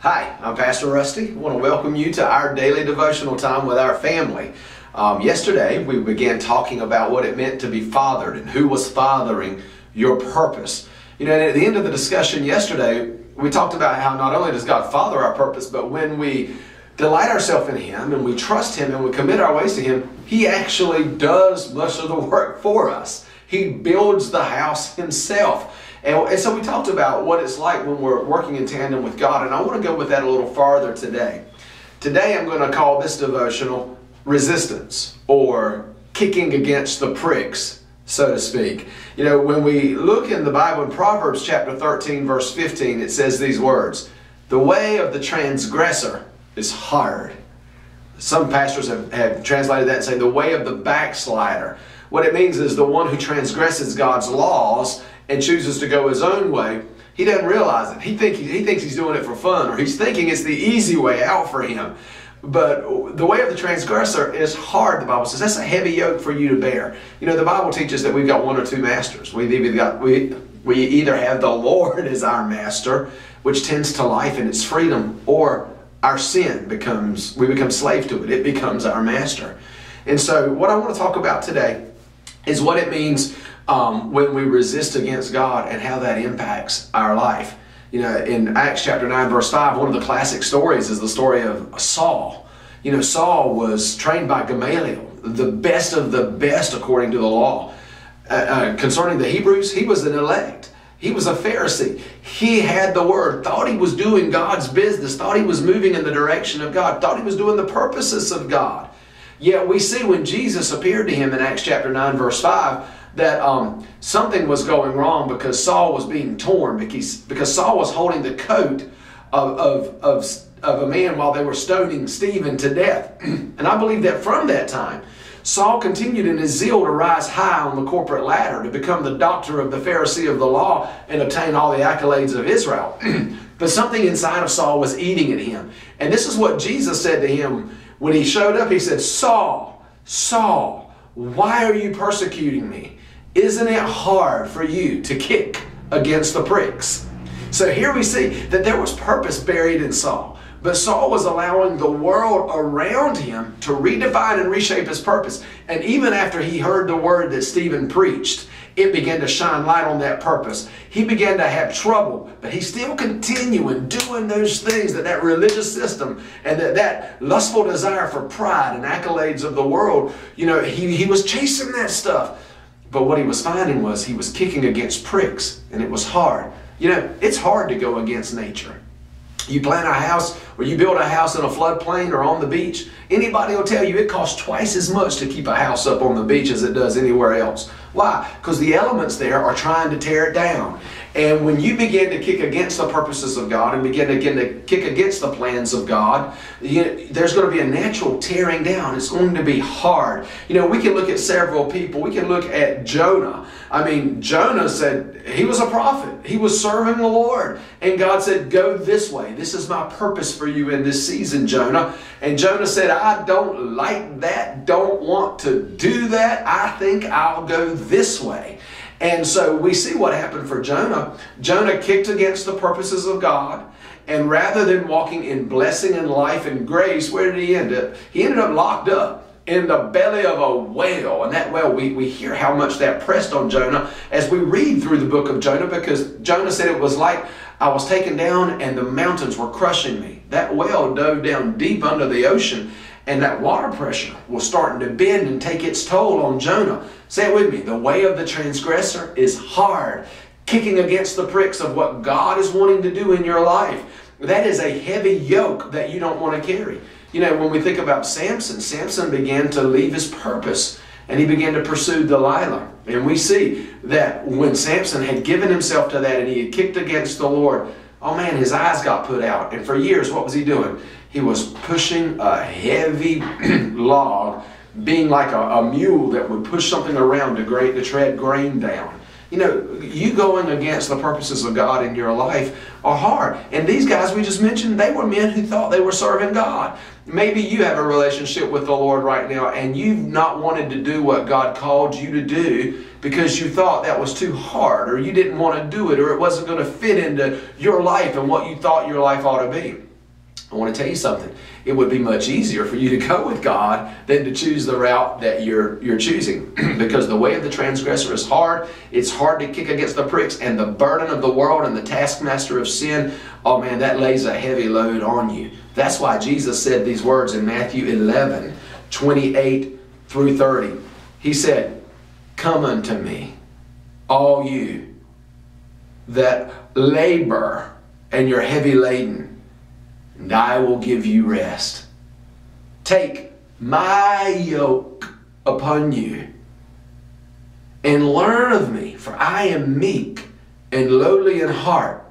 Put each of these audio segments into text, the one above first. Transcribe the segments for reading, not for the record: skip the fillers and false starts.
Hi, I'm Pastor Rusty. I want to welcome you to our daily devotional time with our family. Yesterday, we began talking about what it meant to be fathered and who was fathering your purpose. You know, and at the end of the discussion yesterday, we talked about how not only does God father our purpose, but when we delight ourselves in Him and we trust Him and we commit our ways to Him, He actually does much of the work for us. He builds the house Himself. And so we talked about what it's like when we're working in tandem with God, and I want to go with that a little farther today. Today I'm going to call this devotional resistance, or kicking against the pricks, so to speak. You know, when we look in the Bible in Proverbs chapter 13 verse 15, it says these words, "The way of the transgressor is hard." Some pastors have translated that and say the way of the backslider. What it means is the one who transgresses God's laws and chooses to go his own way, he doesn't realize it. He thinks he's doing it for fun, or he's thinking it's the easy way out for him. But the way of the transgressor is hard, the Bible says. That's a heavy yoke for you to bear. You know, the Bible teaches that we've got one or two masters. We either have the Lord as our master, which tends to life and its freedom, or our sin we become slave to it. It becomes our master. And so what I want to talk about today is what it means when we resist against God and how that impacts our life. You know, in Acts chapter 9 verse 5, one of the classic stories is the story of Saul. You know, Saul was trained by Gamaliel, the best of the best according to the law. Concerning the Hebrews, he was an elect. He was a Pharisee. He had the word, thought he was doing God's business, thought he was moving in the direction of God, thought he was doing the purposes of God. Yet we see when Jesus appeared to him in Acts chapter 9 verse 5 that something was going wrong, because Saul was being torn, because Saul was holding the coat of a man while they were stoning Stephen to death. And I believe that from that time, Saul continued in his zeal to rise high on the corporate ladder, to become the doctor of the Pharisee of the law and obtain all the accolades of Israel. But something inside of Saul was eating at him. And this is what Jesus said to him when he showed up. He said, "Saul, Saul, why are you persecuting me? Isn't it hard for you to kick against the pricks?" So here we see that there was purpose buried in Saul. But Saul was allowing the world around him to redefine and reshape his purpose. And even after he heard the word that Stephen preached, it began to shine light on that purpose. He began to have trouble, but he still continuing doing those things that religious system and that lustful desire for pride and accolades of the world, you know, he was chasing that stuff. But what he was finding was he was kicking against pricks, and it was hard. You know, it's hard to go against nature. You plant a house, or you build a house in a floodplain or on the beach, anybody will tell you it costs twice as much to keep a house up on the beach as it does anywhere else. Why? Because the elements there are trying to tear it down. And when you begin to kick against the purposes of God and begin to kick against the plans of God, there's going to be a natural tearing down. It's going to be hard. You know, we can look at several people. We can look at Jonah. I mean, Jonah said he was a prophet. He was serving the Lord. And God said, "Go this way. This is my purpose for you in this season, Jonah." And Jonah said, "I don't like that. Don't want to do that. I think I'll go this way." And so we see what happened for Jonah. Jonah kicked against the purposes of God. And rather than walking in blessing and life and grace, where did he end up? He ended up locked up in the belly of a whale. And that whale, we hear how much that pressed on Jonah as we read through the book of Jonah, because Jonah said it was like I was taken down and the mountains were crushing me. That whale dove down deep under the ocean, and that water pressure was starting to bend and take its toll on Jonah. Say it with me. The way of the transgressor is hard. Kicking against the pricks of what God is wanting to do in your life. That is a heavy yoke that you don't want to carry. You know, when we think about Samson, Samson began to leave his purpose and he began to pursue Delilah. And we see that when Samson had given himself to that and he had kicked against the Lord, oh man, his eyes got put out. And for years, what was he doing? He was pushing a heavy log, being like a mule that would push something around to tread grain down. You know, you going against the purposes of God in your life are hard. And these guys we just mentioned, they were men who thought they were serving God. Maybe you have a relationship with the Lord right now and you've not wanted to do what God called you to do because you thought that was too hard, or you didn't want to do it, or it wasn't going to fit into your life and what you thought your life ought to be. I want to tell you something. It would be much easier for you to go with God than to choose the route that you're choosing. Because the way of the transgressor is hard. It's hard to kick against the pricks. And the burden of the world and the taskmaster of sin, oh man, that lays a heavy load on you. That's why Jesus said these words in Matthew 11:28-30. He said, "Come unto me, all you that labor and you're heavy laden, and I will give you rest. Take my yoke upon you and learn of me, for I am meek and lowly in heart,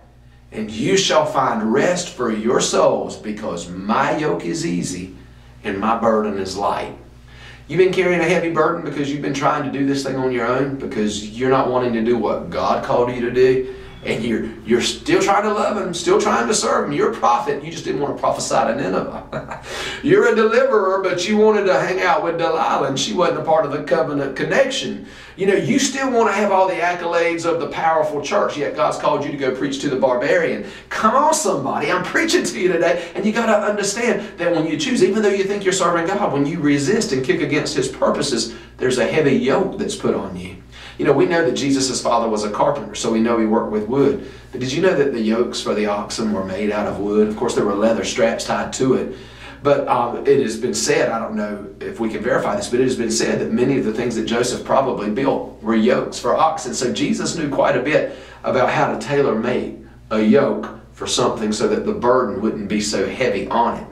and you shall find rest for your souls, because my yoke is easy and my burden is light." You've been carrying a heavy burden because you've been trying to do this thing on your own, because you're not wanting to do what God called you to do. And you're still trying to love Him, still trying to serve Him. You're a prophet. You just didn't want to prophesy to Nineveh. You're a deliverer, but you wanted to hang out with Delilah, and she wasn't a part of the covenant connection. You know, you still want to have all the accolades of the powerful church, yet God's called you to go preach to the barbarian. Come on, somebody. I'm preaching to you today. And you got to understand that when you choose, even though you think you're serving God, when you resist and kick against His purposes, there's a heavy yoke that's put on you. You know, we know that Jesus' father was a carpenter, so we know he worked with wood. But did you know that the yokes for the oxen were made out of wood? Of course, there were leather straps tied to it. But it has been said, I don't know if we can verify this, but it has been said that many of the things that Joseph probably built were yokes for oxen. So Jesus knew quite a bit about how to tailor-make a yoke for something so that the burden wouldn't be so heavy on it.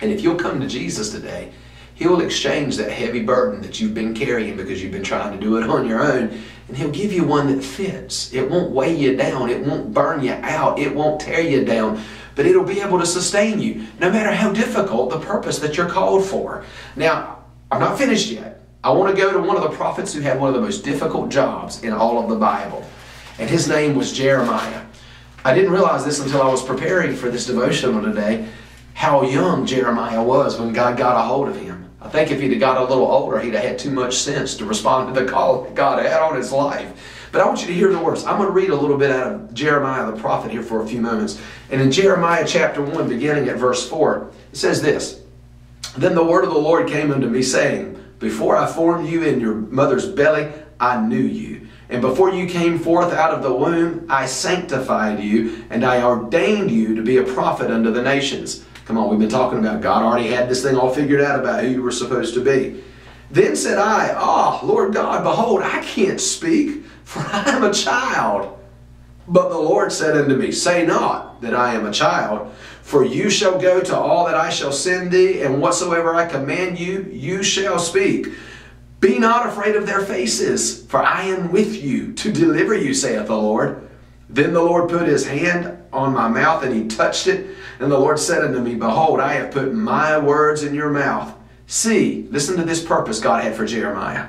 And if you'll come to Jesus today, He'll exchange that heavy burden that you've been carrying because you've been trying to do it on your own, and He'll give you one that fits. It won't weigh you down. It won't burn you out. It won't tear you down, but it'll be able to sustain you no matter how difficult the purpose that you're called for. Now, I'm not finished yet. I want to go to one of the prophets who had one of the most difficult jobs in all of the Bible, and his name was Jeremiah. I didn't realize this until I was preparing for this devotional today, how young Jeremiah was when God got a hold of him. I think if he'd have got a little older, he'd have had too much sense to respond to the call that God had on his life. But I want you to hear the words. I'm going to read a little bit out of Jeremiah the prophet here for a few moments. And in Jeremiah chapter 1, beginning at verse 4, it says this: "Then the word of the Lord came unto me, saying, Before I formed you in your mother's belly, I knew you. And before you came forth out of the womb, I sanctified you, and I ordained you to be a prophet unto the nations." Come on, we've been talking about God already had this thing all figured out about who you were supposed to be. "Then said I, Lord God, behold, I can't speak, for I am a child. But the Lord said unto me, Say not that I am a child, for you shall go to all that I shall send thee, and whatsoever I command you, you shall speak. Be not afraid of their faces, for I am with you to deliver you, saith the Lord. Then the Lord put His hand on my mouth, and He touched it. And the Lord said unto me, Behold, I have put my words in your mouth. See," listen to this purpose God had for Jeremiah,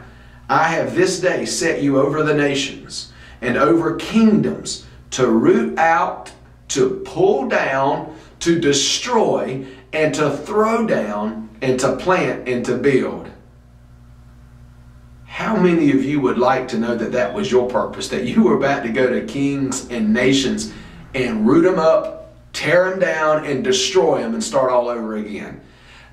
"I have this day set you over the nations and over kingdoms, to root out, to pull down, to destroy, and to throw down, and to plant, and to build." How many of you would like to know that that was your purpose, that you were about to go to kings and nations and root them up, tear them down, and destroy them and start all over again?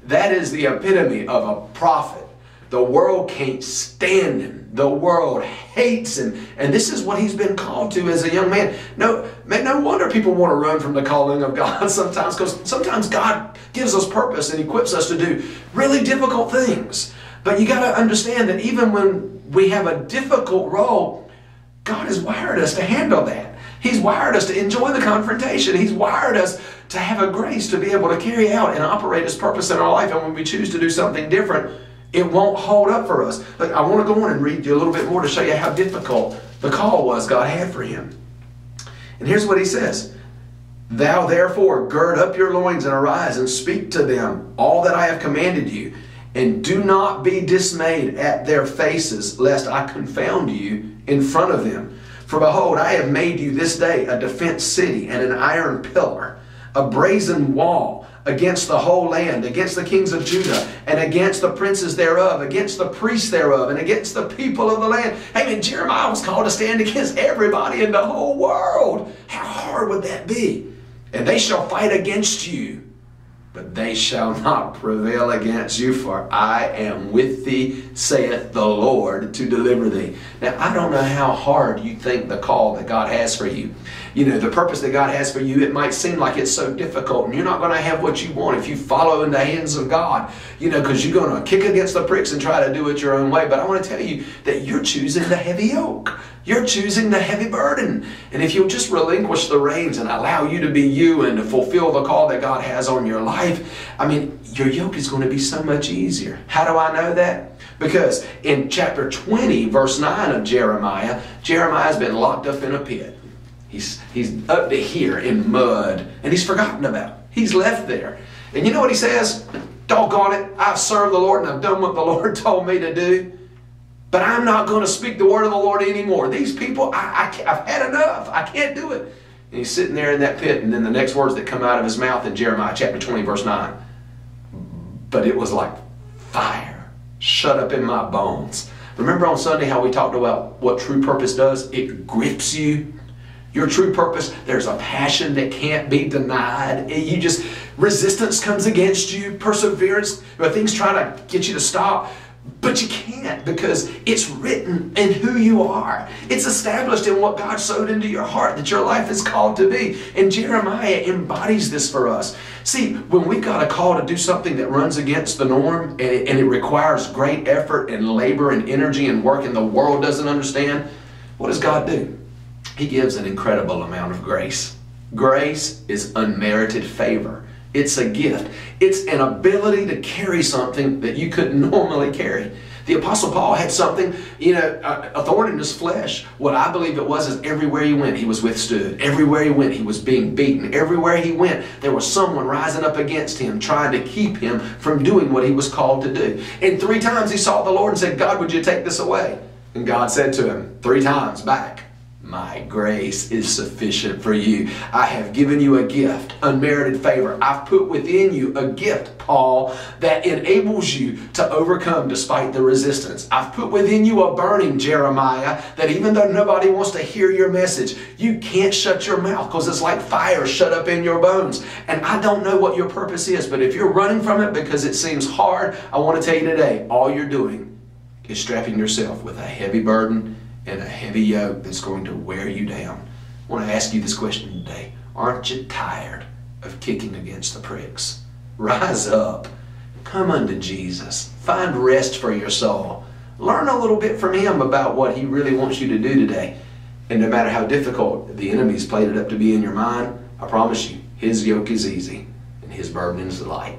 That is the epitome of a prophet. The world can't stand him. The world hates him. And this is what he's been called to as a young man. No wonder people want to run from the calling of God sometimes, because sometimes God gives us purpose and equips us to do really difficult things. But you got to understand that even when we have a difficult role, God has wired us to handle that. He's wired us to enjoy the confrontation. He's wired us to have a grace to be able to carry out and operate His purpose in our life. And when we choose to do something different, it won't hold up for us. But I want to go on and read you a little bit more to show you how difficult the call was God had for him. And here's what He says: "Thou therefore gird up your loins and arise and speak to them all that I have commanded you. And do not be dismayed at their faces, lest I confound you in front of them. For behold, I have made you this day a defense city and an iron pillar, a brazen wall against the whole land, against the kings of Judah, and against the princes thereof, against the priests thereof, and against the people of the land." Hey man, Jeremiah was called to stand against everybody in the whole world. How hard would that be? "And they shall fight against you, but they shall not prevail against you, for I am with thee, saith the Lord, to deliver thee. Now, I don't know how hard you think the call that God has for you. You know, the purpose that God has for you, it might seem like it's so difficult, and you're not going to have what you want if you follow in the hands of God, you know, because you're going to kick against the pricks and try to do it your own way. But I want to tell you that you're choosing the heavy yoke. You're choosing the heavy burden. And if you'll just relinquish the reins and allow you to be you and to fulfill the call that God has on your life, I mean, your yoke is going to be so much easier. How do I know that? Because in chapter 20, verse 9 of Jeremiah, Jeremiah's been locked up in a pit. He's up to here in mud, and he's forgotten about. He's left there. And you know what he says? Doggone it, I've served the Lord and I've done what the Lord told me to do. But I'm not going to speak the word of the Lord anymore. These people, I've had enough. I can't do it. And he's sitting there in that pit, and then the next words that come out of his mouth in Jeremiah chapter 20, verse 9. But it was like fire shut up in my bones. Remember on Sunday how we talked about what true purpose does? It grips you. Your true purpose, there's a passion that can't be denied. Resistance comes against you, perseverance, things try to get you to stop. But you can't, because it's written in who you are. It's established in what God sowed into your heart that your life is called to be. And Jeremiah embodies this for us. See, when we've got a call to do something that runs against the norm, and it requires great effort and labor and energy and work, and the world doesn't understand, what does God do? He gives an incredible amount of grace. Grace is unmerited favor. It's a gift. It's an ability to carry something that you couldn't normally carry. The Apostle Paul had something, a thorn in his flesh. What I believe it was is everywhere he went, he was withstood. Everywhere he went, he was being beaten. Everywhere he went, there was someone rising up against him, trying to keep him from doing what he was called to do. And 3 times he sought the Lord and said, God, would you take this away? And God said to him 3 times back, my grace is sufficient for you. I have given you a gift, unmerited favor. I've put within you a gift, Paul, that enables you to overcome despite the resistance. I've put within you a burning, Jeremiah, that even though nobody wants to hear your message, you can't shut your mouth because it's like fire shut up in your bones. And I don't know what your purpose is, but if you're running from it because it seems hard, I want to tell you today, all you're doing is strapping yourself with a heavy burden and a heavy yoke that's going to wear you down. I want to ask you this question today. Aren't you tired of kicking against the pricks? Rise up. Come unto Jesus. Find rest for your soul. Learn a little bit from Him about what He really wants you to do today. And no matter how difficult the enemy's played it up to be in your mind, I promise you, His yoke is easy and His burden is light.